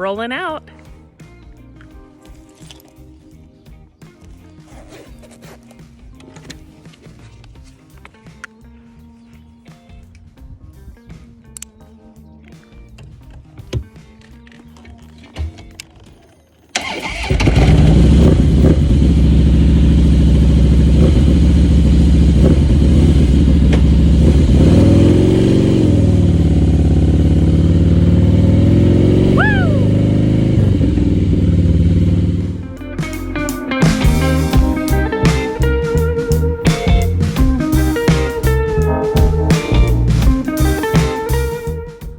rolling out.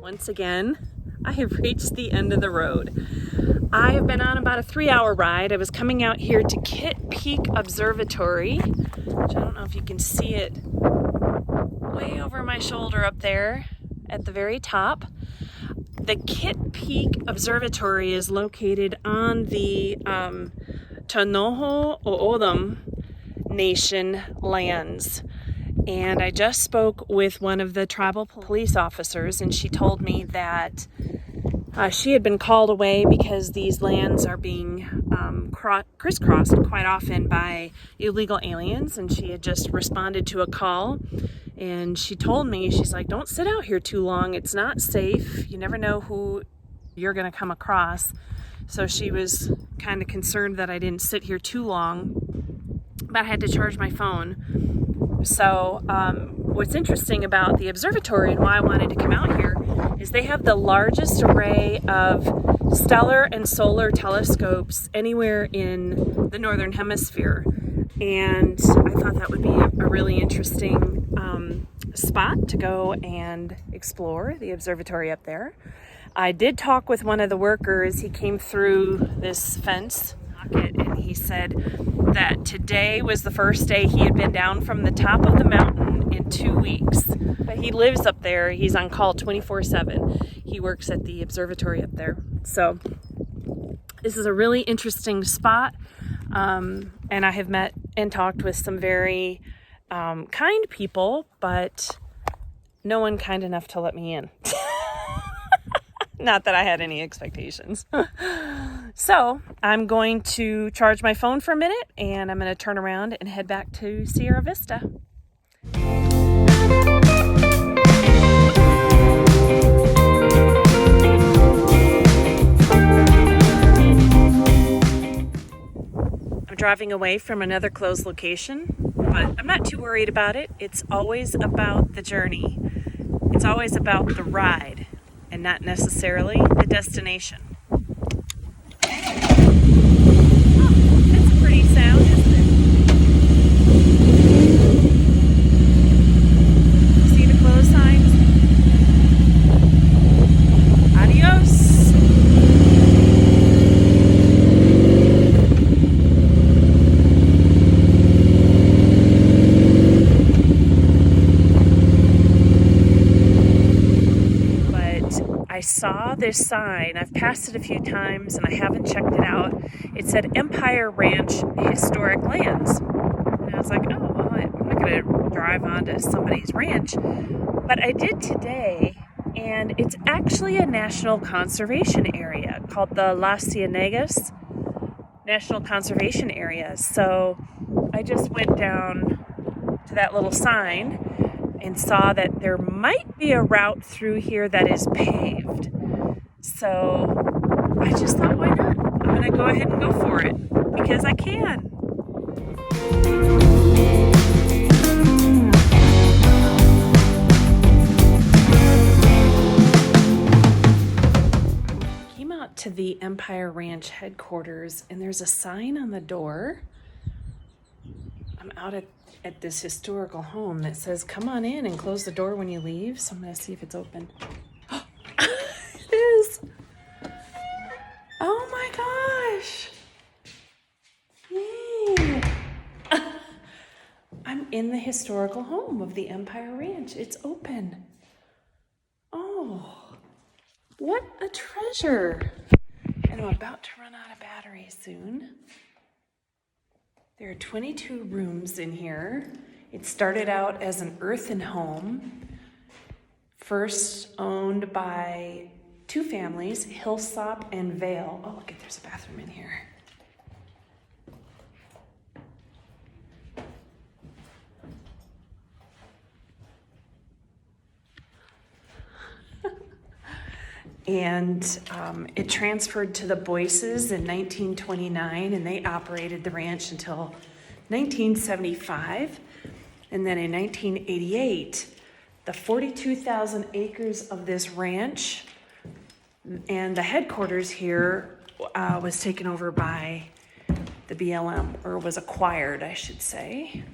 Once again, I have reached the end of the road. I have been on about a 3-hour ride. I was coming out here to Kitt Peak Observatory, which I don't know if you can see it way over my shoulder up there at the very top. The Kitt Peak Observatory is located on the Tanoho O'odham Nation lands. And I just spoke with one of the tribal police officers, and she told me that she had been called away because these lands are being crisscrossed quite often by illegal aliens, and she had just responded to a call. And she told me, she's like, don't sit out here too long. It's not safe. You never know who you're going to come across. So she was kind of concerned that I didn't sit here too long, but I had to charge my phone. So what's interesting about the observatory and why I wanted to come out here is they have the largest array of stellar and solar telescopes anywhere in the northern hemisphere. And I thought that would be a really interesting spot to go and explore, the observatory up there. I did talk with one of the workers. He came through this fence and he said that today was the first day he had been down from the top of the mountain in 2 weeks. But he lives up there. He's on call 24/7. He works at the observatory up there. So this is a really interesting spot. And I have met and talked with some very kind people, but no one kind enough to let me in. Not that I had any expectations. So I'm going to charge my phone for a minute, and I'm going to turn around and head back to Sierra Vista. I'm driving away from another closed location, but I'm not too worried about it. It's always about the journey. It's always about the ride and not necessarily the destination. That's a pretty sound, isn't it? See the close signs? Adios. I saw this sign. I've passed it a few times and I haven't checked it out. It said Empire Ranch Historic Lands. And I was like, oh, well, I'm not going to drive onto somebody's ranch. But I did today, and it's actually a national conservation area called the Cienegas National Conservation Area. So I just went down to that little sign and saw that there might be a route through here that is paved. So I just thought, why not? I'm going to go ahead and go for it because I can. Came out to the Empire Ranch headquarters, and there's a sign on the door. I'm out at this historical home that says, come on in and close the door when you leave. So I'm going to see if it's open. It is. Oh my gosh. Yay. I'm in the historical home of the Empire Ranch. It's open. Oh, what a treasure. And I'm about to run out of batteries soon. There are 22 rooms in here. It started out as an earthen home, first owned by two families, Hillsop and Vale. Oh, look, there's a bathroom in here. And it transferred to the Boyces in 1929, and they operated the ranch until 1975. And then in 1988, the 42,000 acres of this ranch and the headquarters here was taken over by the BLM, or was acquired, I should say.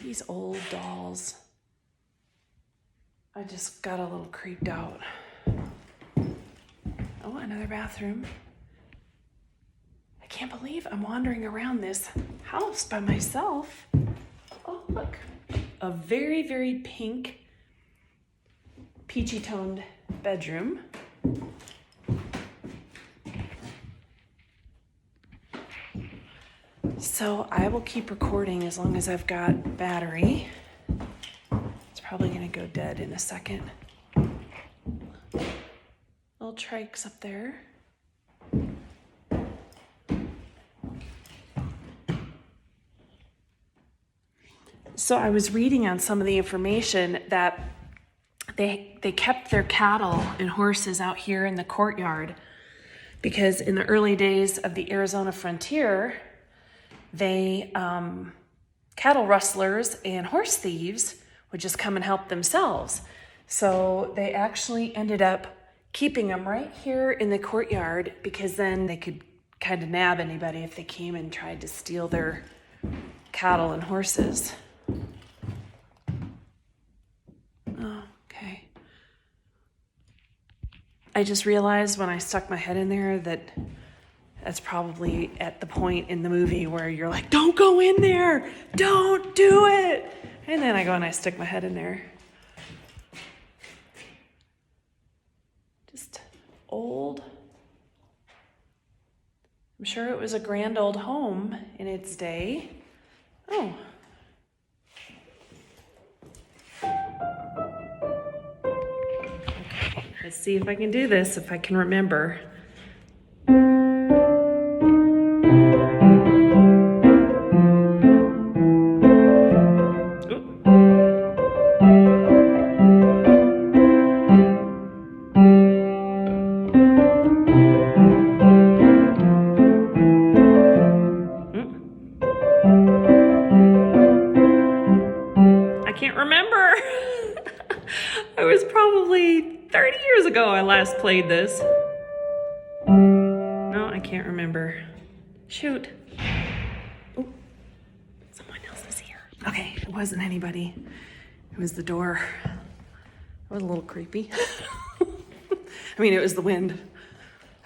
These old dolls. I just got a little creeped out. Oh, another bathroom. I can't believe I'm wandering around this house by myself. Oh, look. A very, very pink, peachy toned bedroom. So I will keep recording as long as I've got battery. Probably gonna go dead in a second. Little trikes up there. So I was reading on some of the information that they kept their cattle and horses out here in the courtyard because in the early days of the Arizona frontier, they cattle rustlers and horse thieves would just come and help themselves. So they actually ended up keeping them right here in the courtyard because then they could kind of nab anybody if they came and tried to steal their cattle and horses. Oh, okay. I just realized when I stuck my head in there that that's probably at the point in the movie where you're like, don't go in there, don't do it. And then I go and I stick my head in there. Just old. I'm sure it was a grand old home in its day. Oh. Okay, let's see if I can do this, if I can remember. It was probably 30 years ago I last played this. No, I can't remember. Shoot. Oh, someone else is here. Okay, it wasn't anybody. It was the door. It was a little creepy. I mean, it was the wind.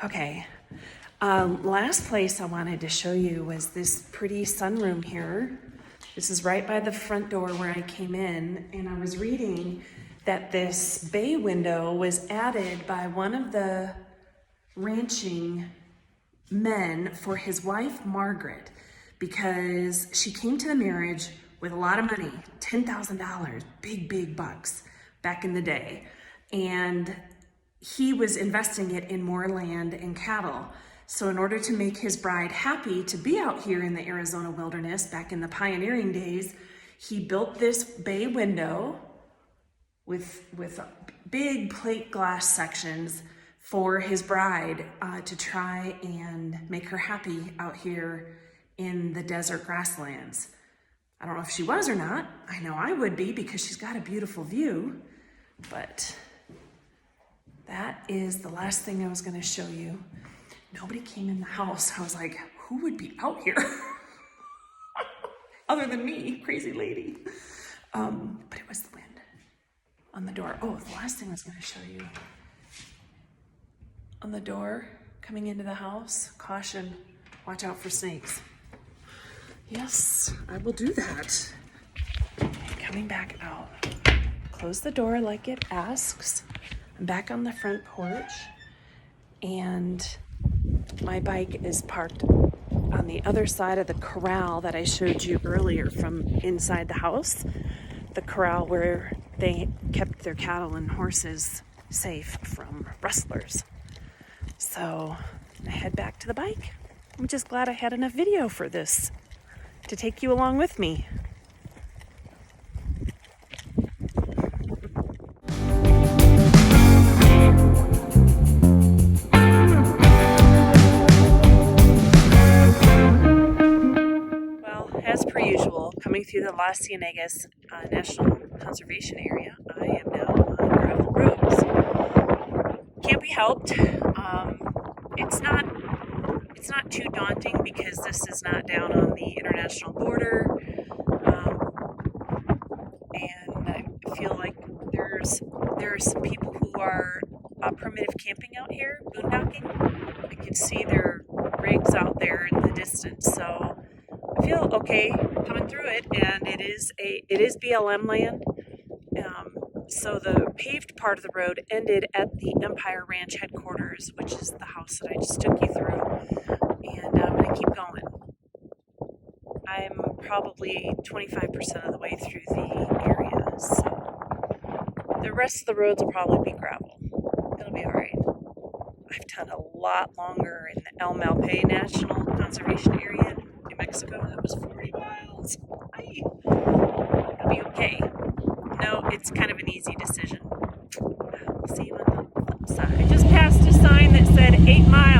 Okay. Last place I wanted to show you was this pretty sunroom here. This is right by the front door where I came in, and I was reading that this bay window was added by one of the ranching men for his wife, Margaret, because she came to the marriage with a lot of money, $10,000, big bucks back in the day. And he was investing it in more land and cattle. So in order to make his bride happy to be out here in the Arizona wilderness back in the pioneering days, he built this bay window with big plate glass sections for his bride to try and make her happy out here in the desert grasslands. I don't know if she was or not. I know I would be because she's got a beautiful view, but that is the last thing I was gonna show you. Nobody came in the house. I was like, who would be out here? Other than me, crazy lady. But it was the wind on the door. Oh, the last thing I was gonna show you. On the door, coming into the house, caution, watch out for snakes. Yes, I will do that. Coming back out. Close the door like it asks. I'm back on the front porch, and my bike is parked on the other side of the corral that I showed you earlier from inside the house. The corral where they kept their cattle and horses safe from rustlers. So I head back to the bike. I'm just glad I had enough video for this to take you along with me. Well, as per usual, coming through the Cienegas National Conservation Area, I am now on gravel roads. Can't be helped. It's not too daunting because this is not down on the international border, and I feel like there are some people who are primitive camping out here, boondocking. I can see their rigs out there in the distance, so I feel okay coming through it, and it is BLM land. So the paved part of the road ended at the Empire Ranch headquarters, which is the house that I just took you through, and I'm going to keep going. I'm probably 25% of the way through the area, so the rest of the roads will probably be gravel. It'll be alright. I've done a lot longer in the El Malpe National Conservation Area in New Mexico. That was 40 miles. It'll be okay. No, it's kind of an easy decision. We'll see you on the flip side. I just passed a sign that said 8 miles.